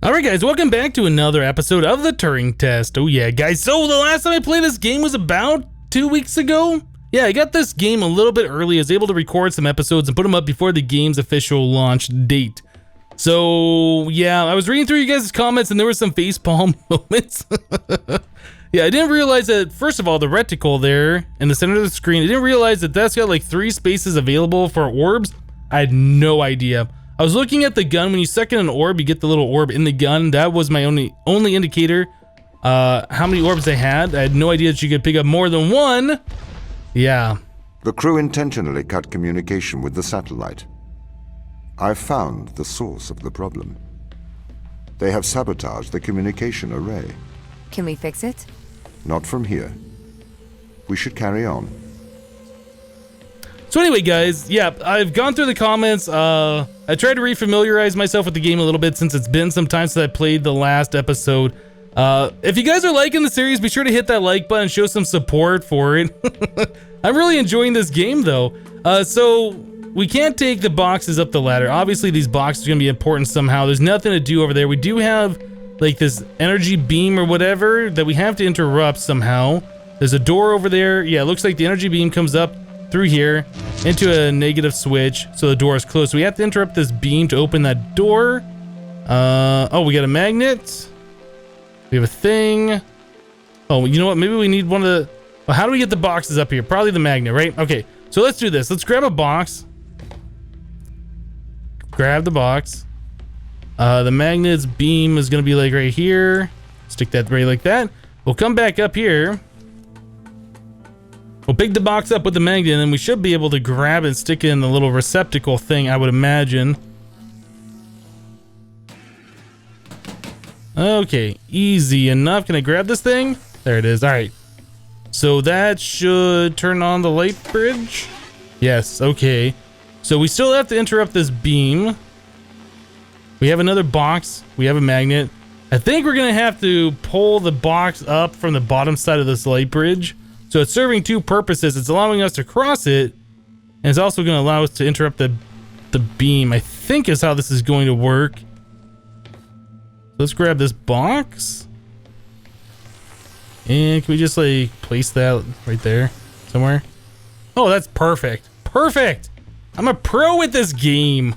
Alright guys, welcome back to another episode of the Turing Test. Oh yeah guys, so the last time I played this game was about 2 weeks ago. Yeah, I got this game a little bit early. I was able to record some episodes and put them up before the game's official launch date. So yeah, I was reading through you guys' comments and there were some facepalm moments. Yeah, I didn't realize that, first of all, the reticle there in the center of the screen, I didn't realize that that's got like 3 spaces available for orbs. I had no idea. I was looking at the gun. When you suck in an orb, you get the little orb in the gun. That was my only indicator how many orbs I had. I had no idea that you could pick up more than one. Yeah. The crew intentionally cut communication with the satellite. I found the source of the problem. They have sabotaged the communication array. Can we fix it? Not from here. We should carry on. So anyway, guys, yeah, I've gone through the comments. I tried to refamiliarize myself with the game a little bit since it's been some time since I played the last episode. If you guys are liking the series, be sure to hit that like button, show some support for it. I'm really enjoying this game, though. So we can't take the boxes up the ladder. Obviously, these boxes are going to be important somehow. There's nothing to do over there. We do have, like, this energy beam or whatever that we have to interrupt somehow. There's a door over there. Yeah, it looks like the energy beam comes up through here into a negative switch, so the door is closed. So we have to interrupt this beam to open that door. Oh, we got a magnet. We have a thing. Oh, you know what? Maybe we need one of the... Well, how do we get the boxes up here? Probably the magnet, right? Okay, so let's do this. Let's grab a box. Grab the box. The magnet's beam is going to be like right here. Stick that right like that. We'll come back up here. We'll pick the box up with the magnet and we should be able to grab it and stick it in the little receptacle thing, I would imagine. Okay, easy enough. Can I grab this thing? There it is. All right. So that should turn on the light bridge. Yes, okay. So we still have to interrupt this beam. We have another box. We have a magnet. I think we're going to have to pull the box up from the bottom side of this light bridge. So it's serving 2 purposes. It's allowing us to cross it, and it's also going to allow us to interrupt the beam, I think is how this is going to work. Let's grab this box. And can we just like place that right there somewhere? Oh, that's perfect. Perfect. I'm a pro with this game.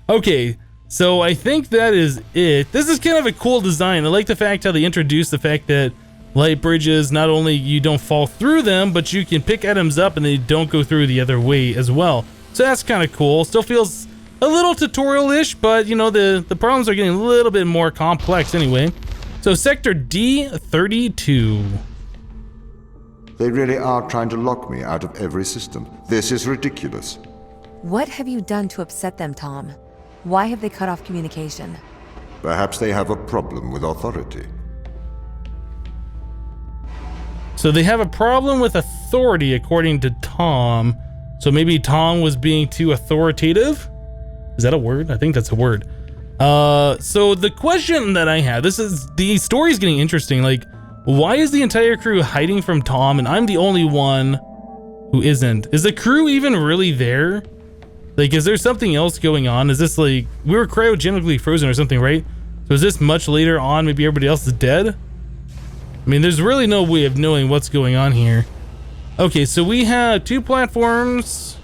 Okay, so I think that is it. This is kind of a cool design. I like the fact how they introduced the fact that light bridges, not only you don't fall through them, but you can pick items up and they don't go through the other way as well. So that's kind of cool. Still feels a little tutorial-ish, but you know, the problems are getting a little bit more complex anyway. So sector D32. They really are trying to lock me out of every system. This is ridiculous. What have you done to upset them, Tom? Why have they cut off communication? Perhaps they have a problem with authority. So they have a problem with authority, according to Tom. So maybe Tom was being too authoritative? Is that a word? I think that's a word. So the question that I have, the story's getting interesting. Like, why is the entire crew hiding from Tom and I'm the only one who isn't? Is the crew even really there? Like, is there something else going on? Is this like, we were cryogenically frozen or something, right? So is this much later on? Maybe everybody else is dead? I mean, there's really no way of knowing what's going on here. Okay, so we have 2 platforms.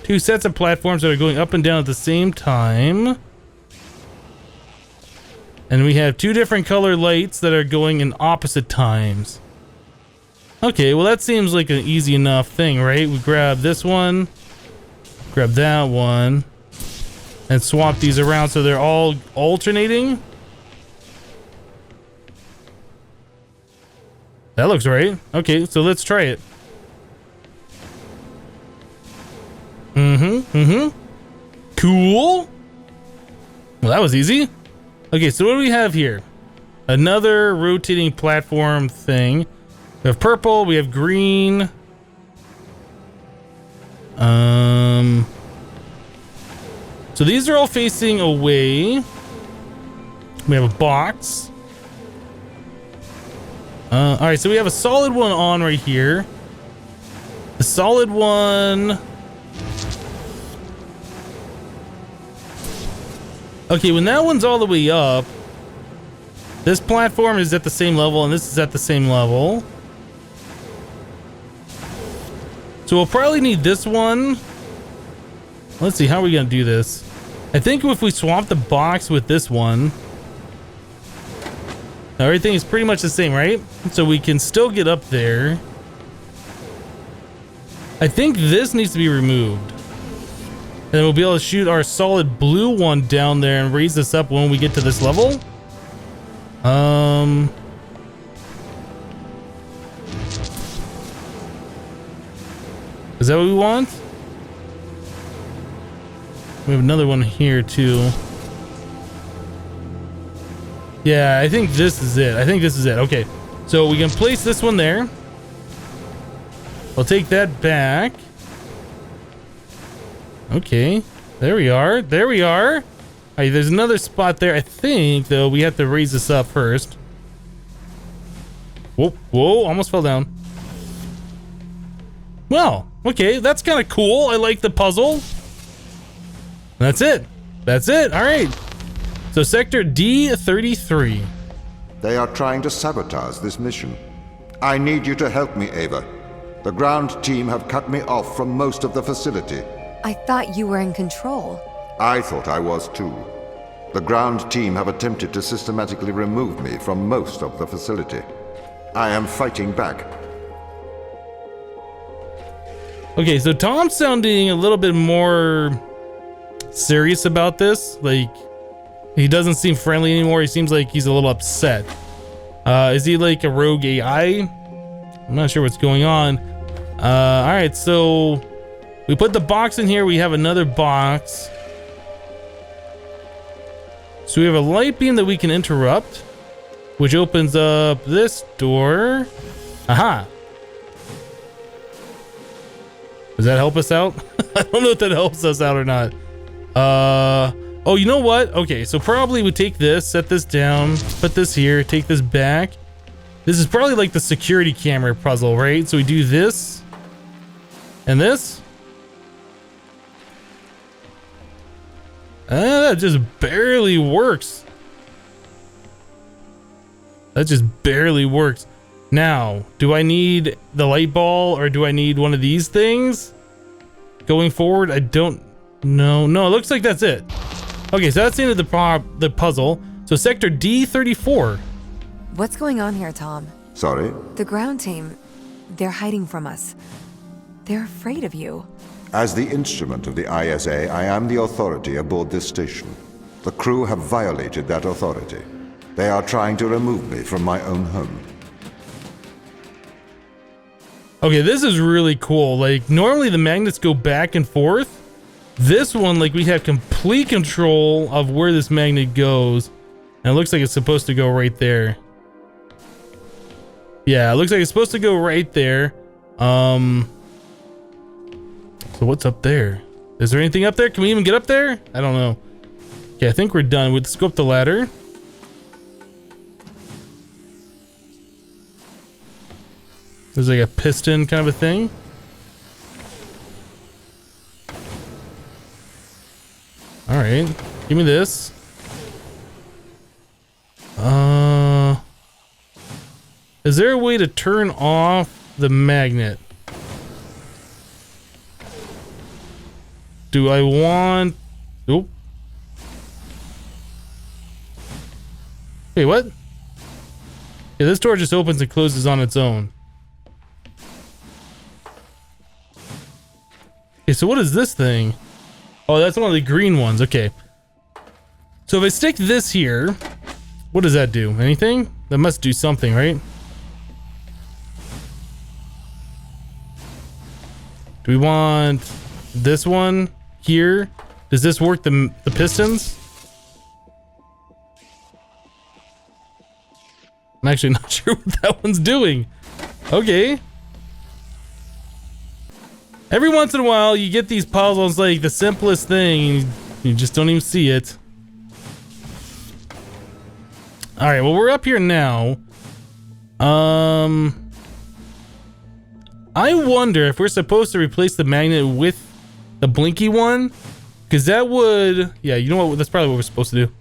2 sets of platforms that are going up and down at the same time. And we have 2 different color lights that are going in opposite times. Okay, well that seems like an easy enough thing, right? We grab this one, grab that one, and swap these around so they're all alternating. That looks right. Okay, so let's try it. Cool. Well, that was easy. Okay, so what do we have here? Another rotating platform thing. We have purple, we have green. So these are all facing away. We have a box. All right, so we have a solid one on right here. The solid one Okay, when that one's all the way up, this platform is at the same level and this is at the same level. So we'll probably need this one. Let's see, how are we gonna do this? I think if we swap the box with this one, everything is pretty much the same, right? So we can still get up there. I think this needs to be removed. And then we'll be able to shoot our solid blue one down there and raise this up when we get to this level. Is that what we want? We have another one here too. Yeah, I think this is it. I think this is it. Okay, so we can place this one there. We'll take that back. Okay, there we are. There we are. All right, there's another spot there. I think, though, we have to raise this up first. Whoa, whoa, almost fell down. Well, okay, that's kind of cool. I like the puzzle. That's it. That's it. All right. So sector D33. They are trying to sabotage this mission. I need you to help me, Ava. The ground team have cut me off from most of the facility. I thought you were in control. I thought I was too. The ground team have attempted to systematically remove me from most of the facility. I am fighting back. Okay, so Tom's sounding a little bit more serious about this. Like, he doesn't seem friendly anymore. He seems like he's a little upset. Is he like a rogue AI? I'm not sure what's going on. All right, so we put the box in here. We have another box. So we have a light beam that we can interrupt, which opens up this door. Aha. Does that help us out? I don't know if that helps us out or not. Oh, you know what? Okay, so probably we take this, set this down, put this here, take this back. This is probably like the security camera puzzle, right? So we do this and this. That just barely works. That just barely works. Now, do I need the light ball or do I need one of these things? Going forward, I don't know. No, it looks like that's it. Okay, so that's the end of the puzzle. So sector D34. What's going on here, Tom? Sorry? The ground team, they're hiding from us. They're afraid of you. As the instrument of the ISA, I am the authority aboard this station. The crew have violated that authority. They are trying to remove me from my own home. Okay, this is really cool. Like, normally the magnets go back and forth. This one, like, we have complete control of where this magnet goes. And it looks like it's supposed to go right there. Yeah, it looks like it's supposed to go right there. So what's up there? Is there anything up there? Can we even get up there? I don't know. Okay, I think we're done. Let's go up the ladder. There's like a piston kind of a thing. All right, give me this. Is there a way to turn off the magnet? Do I want... Nope. Wait, what? Yeah, this door just opens and closes on its own. Okay, so what is this thing? Oh, that's one of the green ones. Okay. So if I stick this here, what does that do? Anything? That must do something, right? Do we want this one here? Does this work the pistons? I'm actually not sure what that one's doing. Okay. Every once in a while, you get these puzzles like the simplest thing, you just don't even see it. All right, well, we're up here now. I wonder if we're supposed to replace the magnet with the blinky one, Because that would, yeah, you know what? That's probably what we're supposed to do.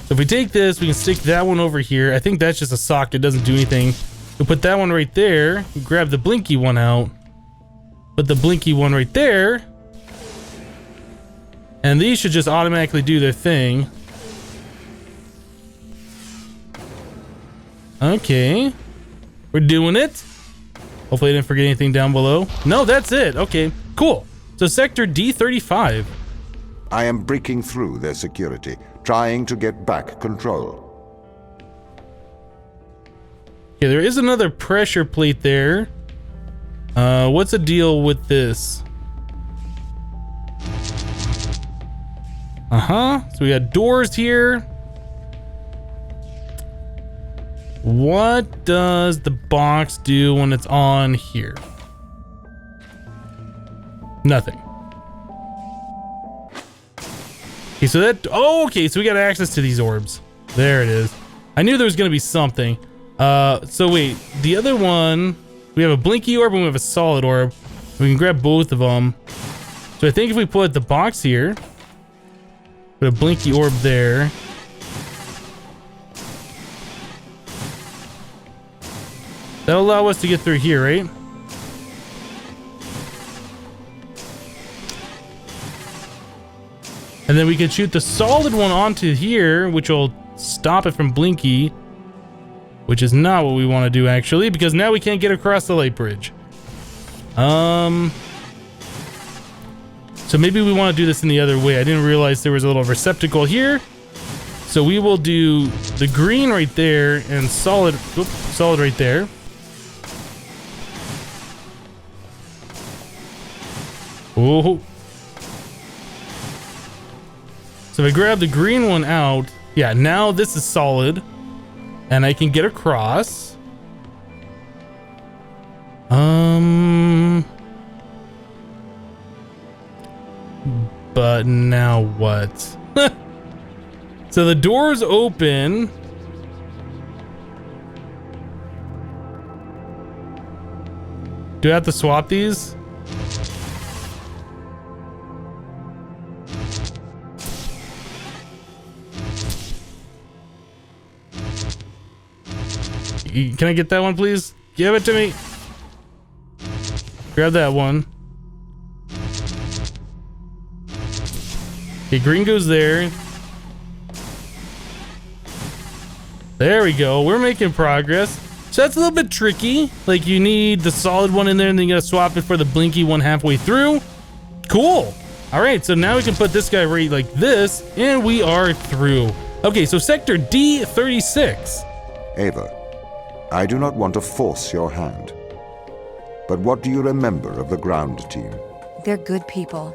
So if we take this, we can stick that one over here. I think that's just a socket, it doesn't do anything. We'll put that one right there. Grab the blinky one out. Put the blinky one right there. And these should just automatically do their thing. Okay. We're doing it. Hopefully I didn't forget anything down below. No, that's it. Okay, cool. So sector D35. I am breaking through their security, trying to get back control. Okay, there is another pressure plate there. What's the deal with this? So we got doors here. What does the box do when it's on here? Nothing. Okay, so that, oh, okay, so we got access to these orbs. There it is. I knew there was gonna be something. So wait, the other one, we have a blinky orb and we have a solid orb. We can grab both of them. So I think if we put the box here, put a blinky orb there. That'll allow us to get through here, right? And then we can shoot the solid one onto here, which will stop it from blinky. Which is not what we want to do, actually, because now we can't get across the light bridge. So maybe we want to do this in the other way. I didn't realize there was a little receptacle here. So we will do the green right there and solid, oops, solid right there. Oh. So if I grab the green one out, yeah, now this is solid. And I can get across. But now what? So the door's open. Do I have to swap these? Can I get that one, please? Give it to me. Grab that one. Okay, green goes there. There we go. We're making progress. So that's a little bit tricky. Like, you need the solid one in there and then you gotta swap it for the blinky one halfway through. Cool. All right, so now we can put this guy right like this and we are through. Okay, so sector D36. Ava, I do not want to force your hand. But what do you remember of the ground team? They're good people.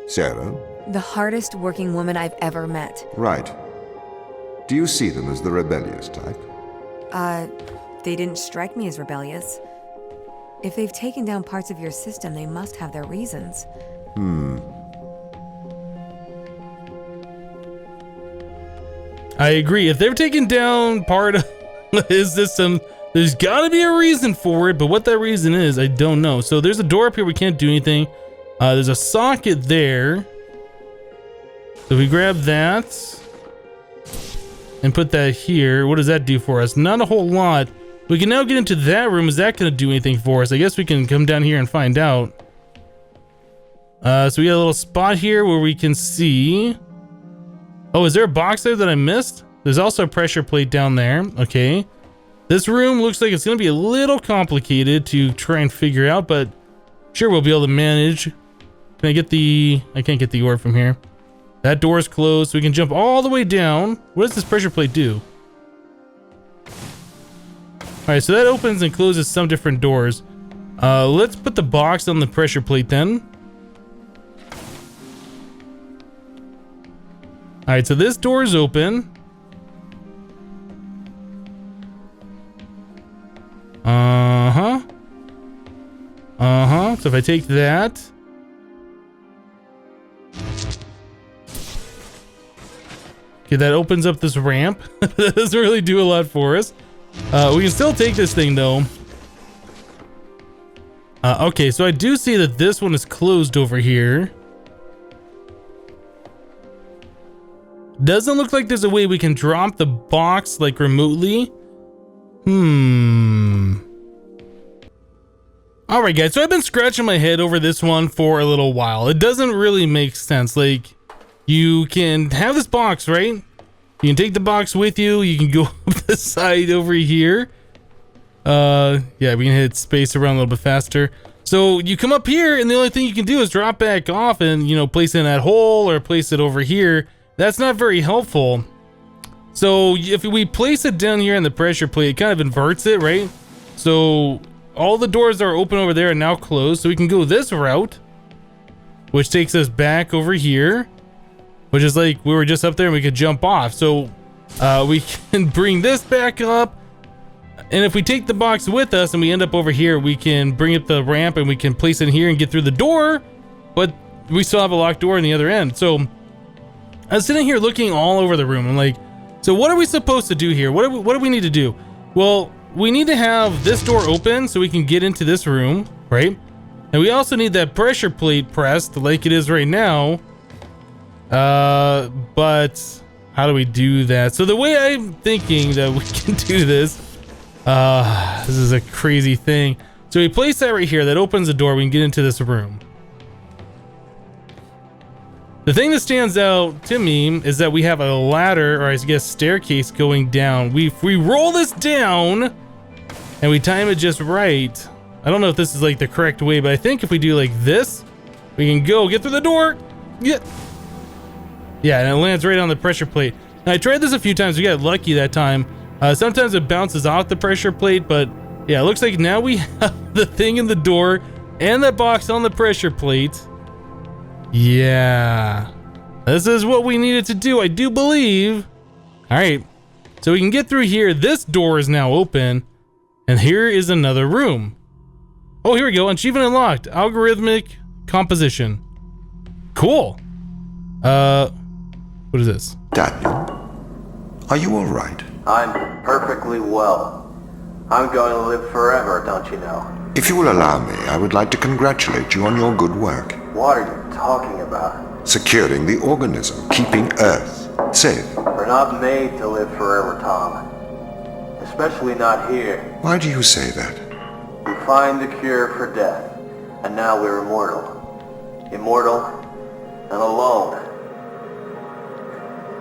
Sarah? The hardest working woman I've ever met. Right. Do you see them as the rebellious type? They didn't strike me as rebellious. If they've taken down parts of your system, they must have their reasons. I agree. If they've taken down part of his system, there's gotta be a reason for it, but what that reason is, I don't know. So there's a door up here, we can't do anything. There's a socket there. So we grab that and put that here. What does that do for us? Not a whole lot. We can now get into that room. Is that gonna do anything for us? I guess we can come down here and find out. So we got a little spot here where we can see. Oh, is there a box there that I missed? There's also a pressure plate down there. Okay. This room looks like it's gonna be a little complicated to try and figure out, but sure, we'll be able to manage. Can I get the... I can't get the orb from here. That door is closed, so we can jump all the way down. What does this pressure plate do? Alright, so that opens and closes some different doors. Let's put the box on the pressure plate then. Alright, so this door is open. So if I take that. Okay, that opens up this ramp. That doesn't really do a lot for us. We can still take this thing though. Okay, so I do see that this one is closed over here. Doesn't look like there's a way we can drop the box like remotely. Alright guys, so I've been scratching my head over this one for a little while. It doesn't really make sense. Like, you can have this box, right? You can take the box with you. You can go up the side over here. Yeah, we can hit space around a little bit faster. So you come up here and the only thing you can do is drop back off and, you know, place it in that hole or place it over here. That's not very helpful. So if we place it down here in the pressure plate, it kind of inverts it, right? So all the doors that are open over there are now closed. So we can go this route, which takes us back over here, which is like we were just up there and we could jump off. So we can bring this back up. And if we take the box with us and we end up over here, we can bring up the ramp and we can place it here and get through the door, but we still have a locked door on the other end. So I was sitting here looking all over the room. I'm like, so what are we supposed to do here? What do we need to do? Well, we need to have this door open so we can get into this room, right? And we also need that pressure plate pressed like it is right now. But how do we do that? So the way I'm thinking that we can do this, this is a crazy thing. So we place that right here, that opens the door, we can get into this room. The thing that stands out to me is that we have a ladder, or I guess staircase going down. If we roll this down and we time it just right, I don't know if this is like the correct way, but I think if we do like this, we can go get through the door. Yeah, and it lands right on the pressure plate. Now, I tried this a few times, we got lucky that time. Sometimes it bounces off the pressure plate, but yeah, it looks like now we have the thing in the door and that box on the pressure plate. Yeah, this is what we needed to do, I do believe. All right, so we can get through here. This door is now open, and here is another room. Oh, here we go. Achievement unlocked. Algorithmic composition. Cool. What is this? Daniel, are you all right? I'm perfectly well. I'm going to live forever, don't you know? If you will allow me, I would like to congratulate you on your good work. What are you talking about? Securing the organism, keeping Earth safe. We're not made to live forever, Tom. Especially not here. Why do you say that? We find the cure for death, and now we're immortal. Immortal and alone.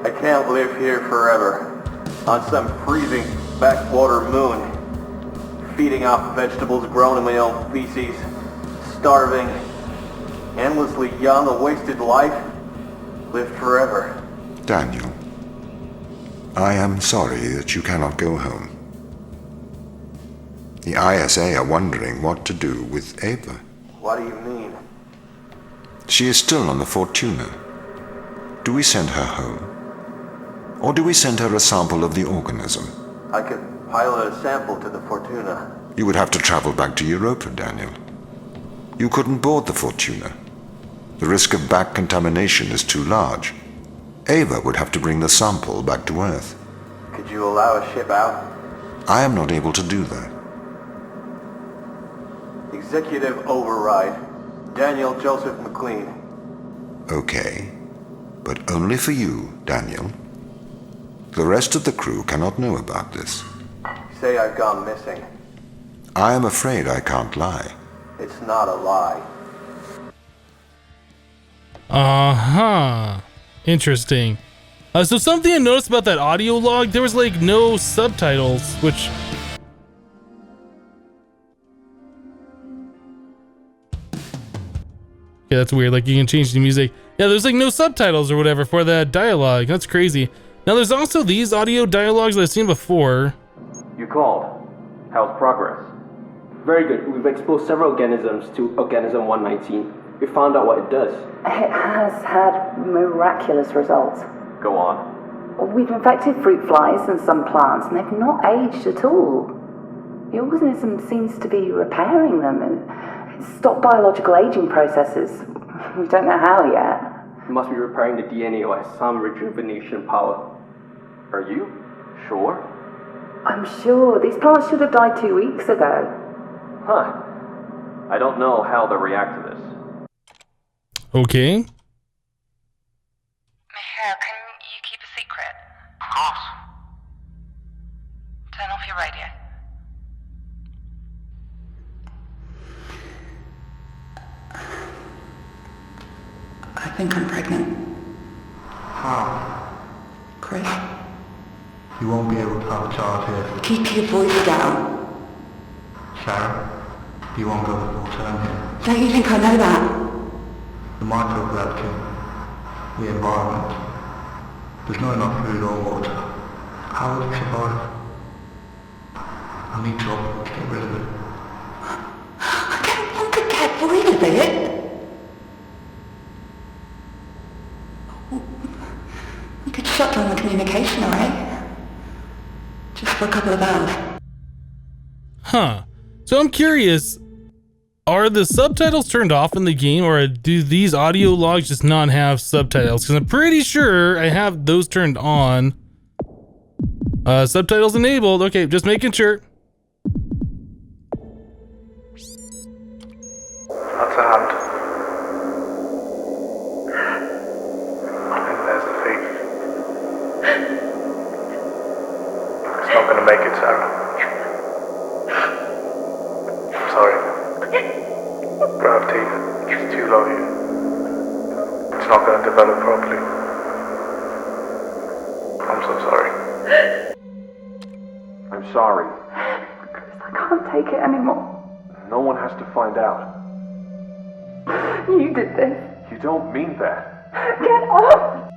I can't live here forever. On some freezing backwater moon, feeding off vegetables grown in my own feces, starving, endlessly young, a wasted life, lived forever. Daniel, I am sorry that you cannot go home. The ISA are wondering what to do with Ava. What do you mean? She is still on the Fortuna. Do we send her home? Or do we send her a sample of the organism? I could pilot a sample to the Fortuna. You would have to travel back to Europa, Daniel. You couldn't board the Fortuna. The risk of back contamination is too large. Ava would have to bring the sample back to Earth. Could you allow a ship out? I am not able to do that. Executive override. Daniel Joseph McLean. Okay, but only for you, Daniel. The rest of the crew cannot know about this. Say I've gone missing. I am afraid I can't lie. It's not a lie. Uh-huh. Interesting. So something I noticed about that audio log, there was like no subtitles, which... Yeah, that's weird. Like you can change the music. Yeah, there's like no subtitles or whatever for that dialogue. That's crazy. Now there's also these audio dialogues that I've seen before. You called. How's progress? Very good. We've exposed several organisms to Organism 119. We found out what it does. It has had miraculous results. Go on. We've infected fruit flies and some plants, and they've not aged at all. The organism seems to be repairing them, and it's stopped biological aging processes. We don't know how yet. It must be repairing the DNA or has some rejuvenation power. Are you sure? I'm sure. These plants should have died 2 weeks ago. Huh. I don't know how they'll react to this. Okay. Michael, can you keep a secret? Of course. Turn off your radio. I think I'm pregnant. How? Chris, You won't be able to have a child here. keep your voice down. Sharon, you won't go full term here. Don't you think I know that? The microgravity, the environment. There's not enough food or water. How will you survive? I need trouble to get rid of it. I don't want to get rid of it. We could shut down the communication array. Just for a couple of hours. Huh. So I'm curious, are the subtitles turned off in the game, or do these audio logs just not have subtitles? Because I'm pretty sure I have those turned on. Subtitles enabled. Okay, just making sure. That's a hand. And there's the feet. It's not going to make it, Sarah. Sorry. Gravity is too low here. It's not going to develop properly. I'm so sorry. I'm sorry. Chris, I can't take it anymore. No one has to find out. You did this. You don't mean that. Get off!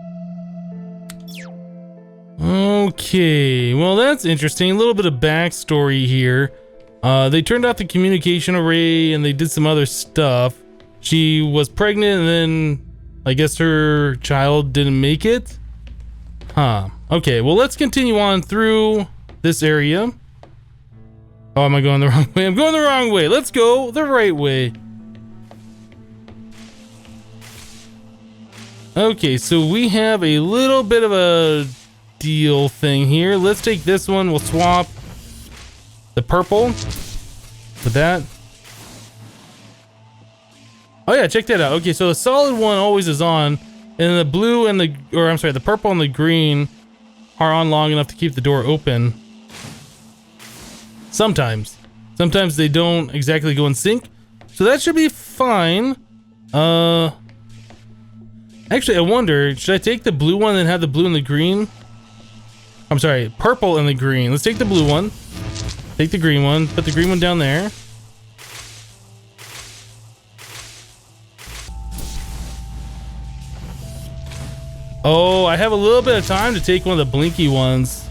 Okay, well that's interesting. A little bit of backstory here. They turned off the communication array and they did some other stuff. She was pregnant and then I guess her child didn't make it. Huh. Okay, well let's continue on through this area. Oh, am I going the wrong way? I'm going the wrong way. Let's go the right way. Okay, so we have a little bit of a deal thing here. Let's take this one. We'll swap the purple with that. Oh yeah, check that out. Okay, so the solid one always is on, and the blue and the purple and the green are on long enough to keep the door open. Sometimes they don't exactly go in sync, so that should be fine. Actually, I wonder, should I take the blue one and have the blue and the green? I'm sorry, purple and the green. Let's take the blue one. Take the green one. Put the green one down there. Oh, I have a little bit of time to take one of the blinky ones.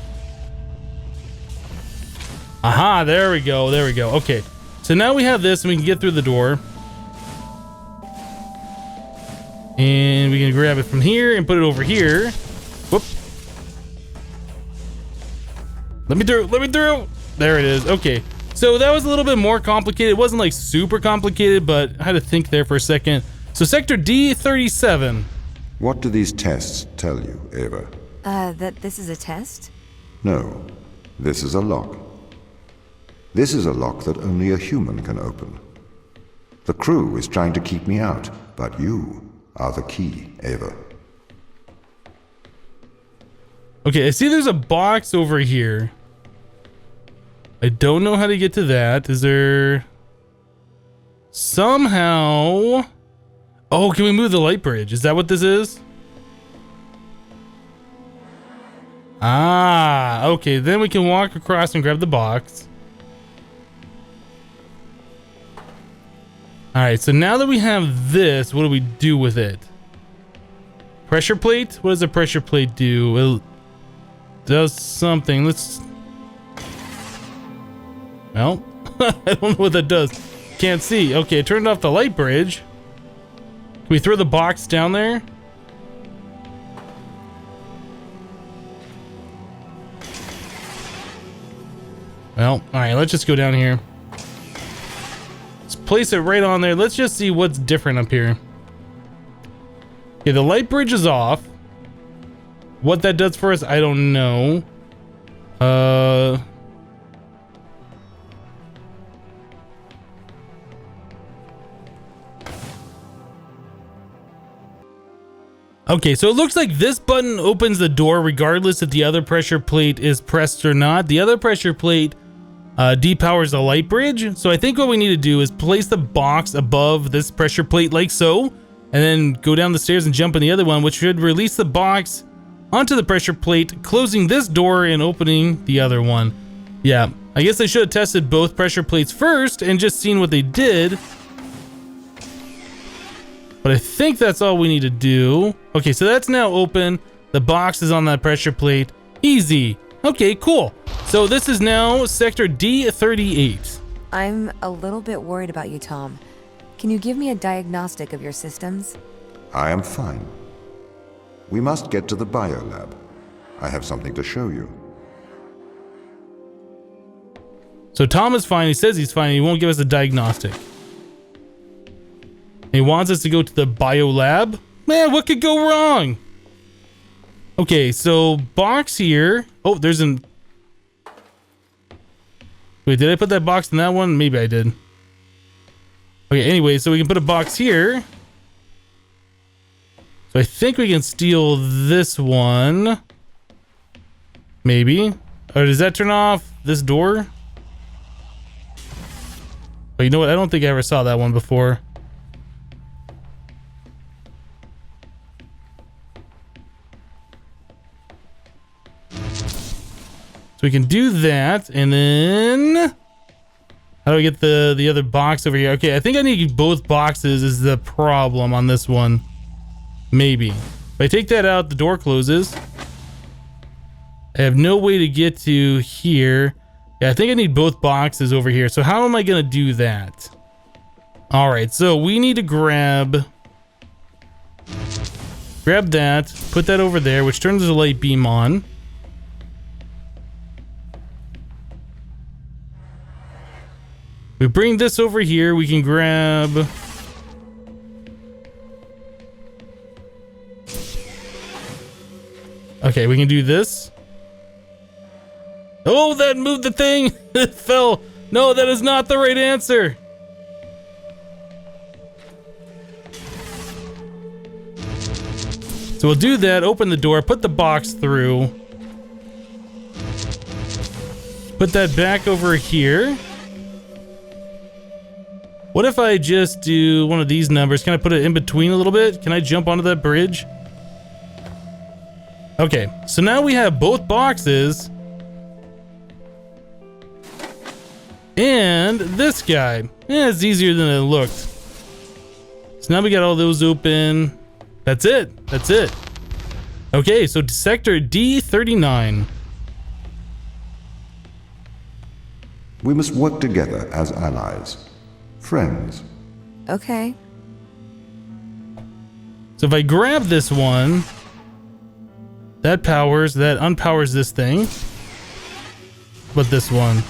Aha, there we go. There we go. Okay. So now we have this and we can get through the door. And we can grab it from here and put it over here. Whoop. Let me through. Let me through. There it is. Okay. So that was a little bit more complicated. It wasn't like super complicated, but I had to think there for a second. So sector D37. What do these tests tell you, Ava? That this is a test? No, this is a lock. This is a lock that only a human can open. The crew is trying to keep me out, but you are the key, Ava. Okay, I see there's a box over here. I don't know how to get to that. Is there somehow... Oh, can we move the light bridge? Is that what this is? Ah, okay. Then we can walk across and grab the box. All right, so now that we have this, what do we do with it? Pressure plate? What does a pressure plate do? It does something. Let's... Well, I don't know what that does. Can't see. Okay, it turned off the light bridge. Can we throw the box down there? Well, all right, let's just go down here. Let's place it right on there. Let's just see what's different up here. Okay, the light bridge is off. What that does for us, I don't know. Okay, so it looks like this button opens the door regardless if the other pressure plate is pressed or not. The other pressure plate depowers the light bridge. So I think what we need to do is place the box above this pressure plate like so, and then go down the stairs and jump in the other one, which should release the box onto the pressure plate, closing this door and opening the other one. Yeah, I guess I should have tested both pressure plates first and just seen what they did. But I think that's all we need to do. Okay, so that's now open. The box is on that pressure plate. Easy. Okay, cool. So this is now sector D38. I'm a little bit worried about you, Tom. Can you give me a diagnostic of your systems? I am fine. We must get to the biolab. I have something to show you. So Tom is fine. He says he's fine. He won't give us a diagnostic. He wants us to go to the biolab. Man, what could go wrong? Okay, so box here. Oh, there's an... Wait, did I put that box in that one? Maybe I did. Okay, anyway, so we can put a box here. So I think we can steal this one. Maybe. Or does that turn off this door? Oh, you know what? I don't think I ever saw that one before. So we can do that, and then how do I get the other box over here? Okay, I think I need both boxes is the problem on this one. Maybe. If I take that out, the door closes. I have no way to get to here. Yeah, I think I need both boxes over here. So how am I gonna do that? All right, so we need to grab that, put that over there, which turns the light beam on. We bring this over here, we can grab... Okay, we can do this. Oh, that moved the thing! It fell! No, that is not the right answer! So we'll do that, open the door, put the box through. Put that back over here. What if I just do one of these numbers? Can I put it in between a little bit? Can I jump onto that bridge? Okay, so now we have both boxes. And this guy. Yeah, it's easier than it looked. So now we got all those open. That's it. That's it. Okay, so sector D39. We must work together as allies. Friends. Okay. So if I grab this one, that powers, that unpowers this thing. But this one.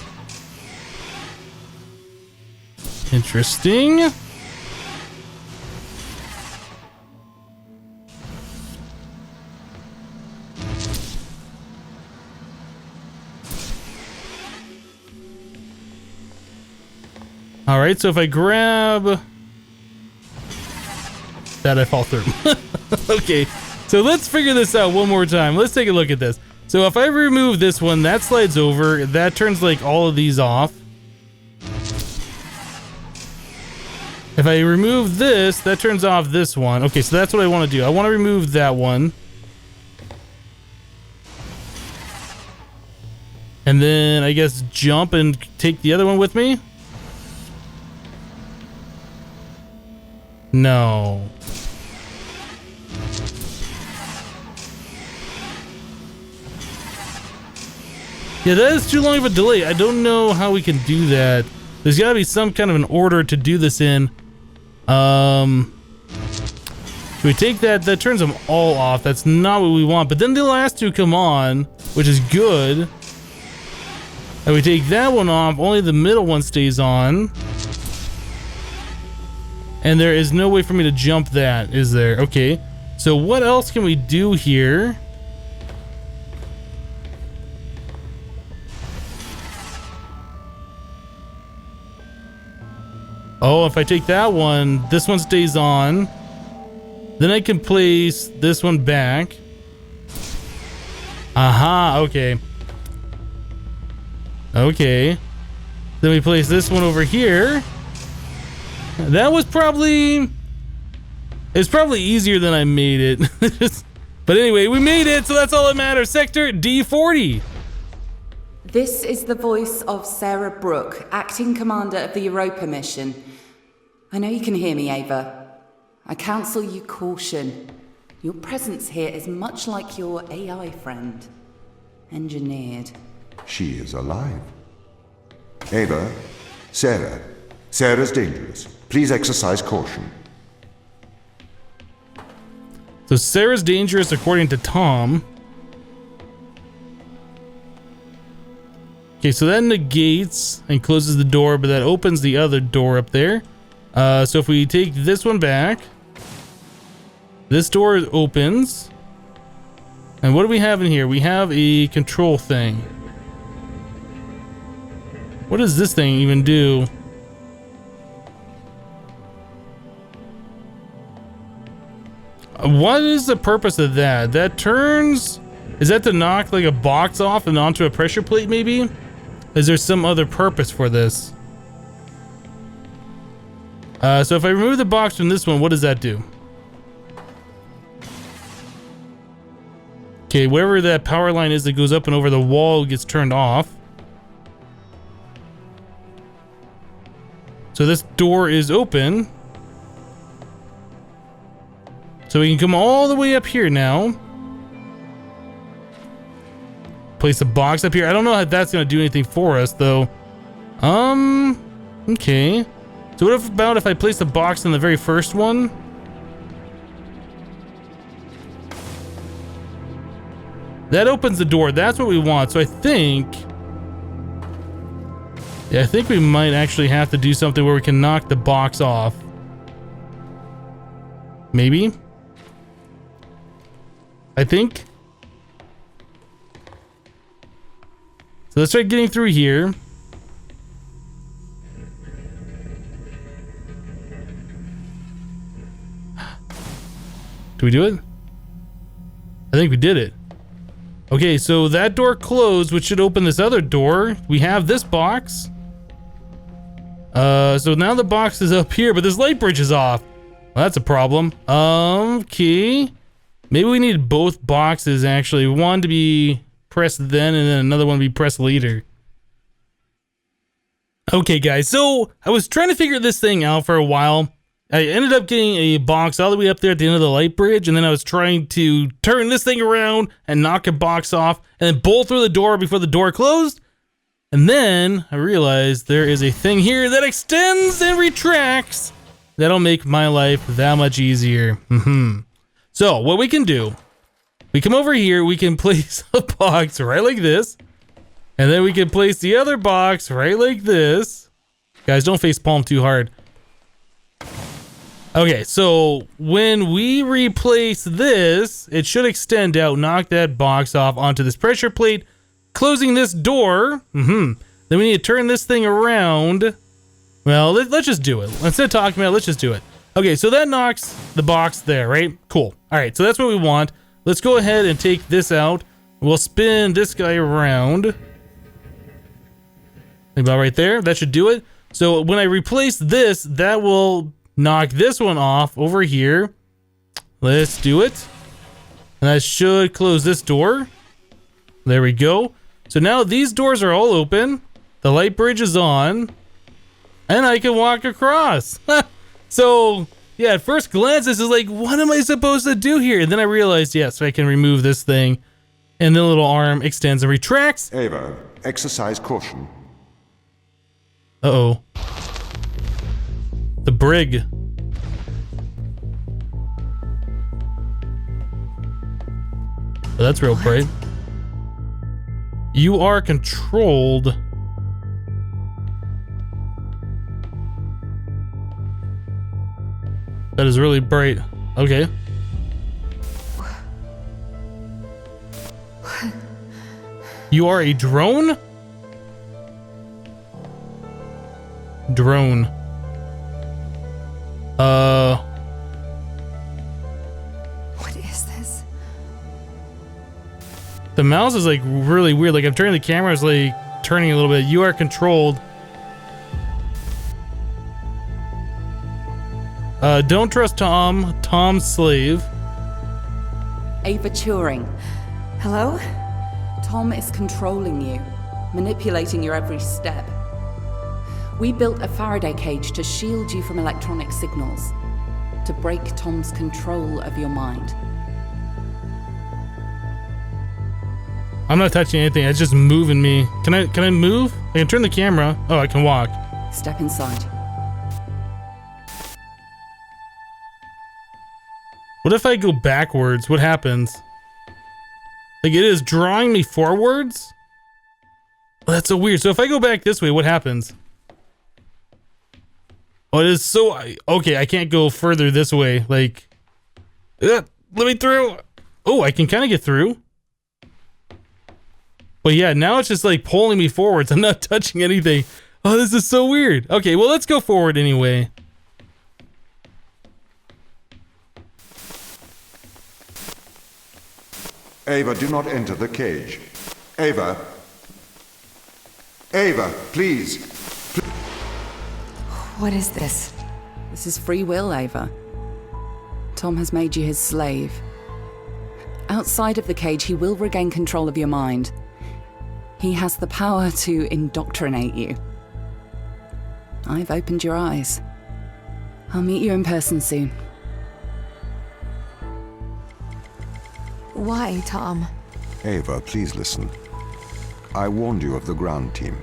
Interesting. All right, so if I grab that, I fall through. Okay, so let's figure this out one more time. Let's take a look at this. So if I remove this one, that slides over. That turns like all of these off. If I remove this, that turns off this one. Okay, so that's what I want to do. I want to remove that one. And then I guess jump and take the other one with me. No. Yeah, that is too long of a delay. I don't know how we can do that. There's got to be some kind of an order to do this in. If we take that, that turns them all off. That's not what we want. But then the last two come on, which is good. And we take that one off. Only the middle one stays on. And there is no way for me to jump that, is there? Okay. So what else can we do here? Oh, if I take that one, this one stays on. Then I can place this one back. Aha, okay. Okay. Then we place this one over here. That was probably... It's probably easier than I made it. But anyway, we made it, so that's all that matters. Sector D40. This is the voice of Sarah Brooke, acting commander of the Europa mission. I know you can hear me, Ava. I counsel you caution. Your presence here is much like your AI friend. Engineered. She is alive. Ava, Sarah. Sarah's dangerous. Please exercise caution. So Sarah's dangerous according to Tom. Okay, so that negates and closes the door, but that opens the other door up there. So if we take this one back, this door opens. And what do we have in here? We have a control thing. What does this thing even do? What is the purpose of that? That turns... Is that to knock like a box off and onto a pressure plate maybe? Is there some other purpose for this? So if I remove the box from this one, what does that do? Okay, wherever that power line is that goes up and over the wall gets turned off. So this door is open. So we can come all the way up here now. Place a box up here. I don't know if that's going to do anything for us though. Okay. So what about if I place the box in the very first one? That opens the door. That's what we want. So I think... Yeah, I think we might actually have to do something where we can knock the box off. Maybe? I think. So let's try getting through here. Do we do it? I think we did it. Okay, so that door closed, which should open this other door. We have this box. So now the box is up here, but this light bridge is off. Well, that's a problem. Okay. Maybe we need both boxes, actually. One to be pressed then, and then another one to be pressed later. Okay, guys. So I was trying to figure this thing out for a while. I ended up getting a box all the way up there at the end of the light bridge, and then I was trying to turn this thing around and knock a box off, and then bolt through the door before the door closed. And then I realized there is a thing here that extends and retracts. That'll make my life that much easier. So what we can do, we come over here, we can place a box right like this, and then we can place the other box right like this. Guys, don't face palm too hard. Okay, so when we replace this, it should extend out, knock that box off onto this pressure plate, closing this door. Then we need to turn this thing around. Well, let's just do it. Instead of talking about it, let's just do it. Okay, so that knocks the box there, right? Cool. All right, so that's what we want. Let's go ahead and take this out. We'll spin this guy around. About right there. That should do it. So when I replace this, that will knock this one off over here. Let's do it. And that should close this door. There we go. So now these doors are all open. The light bridge is on. And I can walk across. So, yeah, at first glance, this is like, what am I supposed to do here? And then I realized, yes, I can remove this thing. And the little arm extends and retracts. Ava, exercise caution. Uh-oh. The brig. Oh, that's real bright. You are controlled. That is really bright. Okay. You are a drone? Drone. The mouse is like really weird. Like I'm turning the camera, is like turning a little bit. You are controlled. Don't trust Tom. Tom's slave. Ava Turing. Hello? Tom is controlling you, manipulating your every step. We built a Faraday cage to shield you from electronic signals, to break Tom's control of your mind. I'm not touching anything. It's just moving me. Can I move? I can turn the camera. Oh, I can walk. Step inside. What if I go backwards? What happens? Like it is drawing me forwards? Oh, that's so weird. So if I go back this way, what happens? Oh, it is so... Okay, I can't go further this way. Like... let me through. Oh, I can kind of get through. But yeah, now it's just like pulling me forwards. I'm not touching anything. Oh, this is so weird. Okay, well, let's go forward anyway. Ava, do not enter the cage. Ava. Ava, please. What is this? This is free will, Ava. Tom has made you his slave. Outside of the cage, he will regain control of your mind. He has the power to indoctrinate you. I've opened your eyes. I'll meet you in person soon. Why, Tom? Ava, please listen. I warned you of the ground team.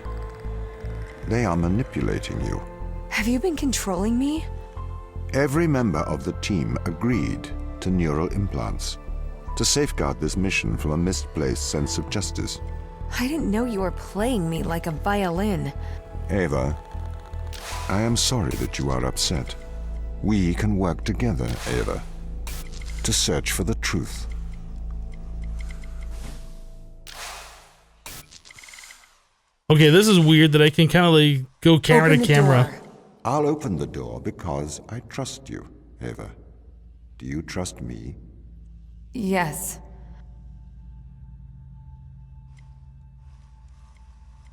They are manipulating you. Have you been controlling me? Every member of the team agreed to neural implants to safeguard this mission from a misplaced sense of justice. I didn't know you were playing me like a violin. Ava, I am sorry that you are upset. We can work together, Ava, to search for the truth. Okay, this is weird that I can kind of like go camera Open to the camera. door. I'll open the door because I trust you, Ava. Do you trust me? Yes.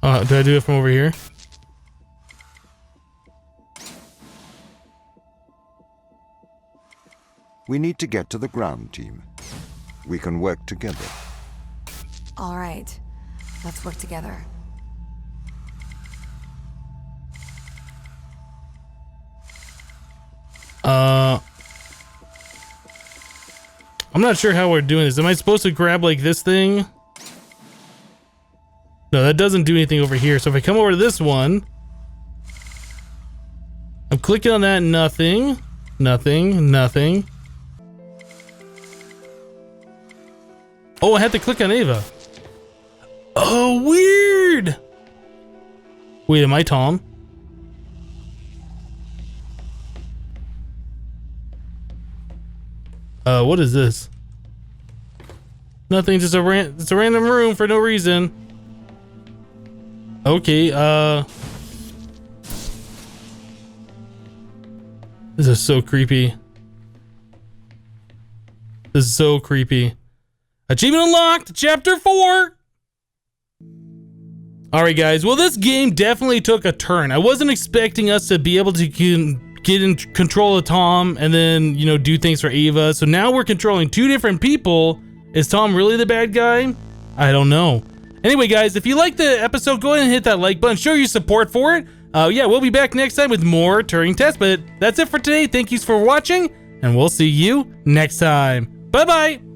Do I do it from over here? We need to get to the ground team. We can work together. All right. Let's work together. I'm not sure how we're doing this. Am I supposed to grab like this thing? No, that doesn't do anything over here. So if I come over to this one, I'm clicking on that, nothing, nothing, nothing. Oh, I had to click on Ava. Oh, weird. Wait, am I Tom? What is this? Nothing, just it's a random room for no reason. Okay, this is so creepy. This is so creepy. Achievement unlocked, chapter 4. All right, guys. Well, this game definitely took a turn. I wasn't expecting us to be able to get in control of Tom and then, you know, do things for Ava. So now we're controlling two different people. Is Tom really the bad guy? I don't know. Anyway, guys, if you liked the episode, go ahead and hit that like button. Show your support for it. Yeah, we'll be back next time with more Turing Test. But that's it for today. Thank you for watching, and we'll see you next time. Bye-bye.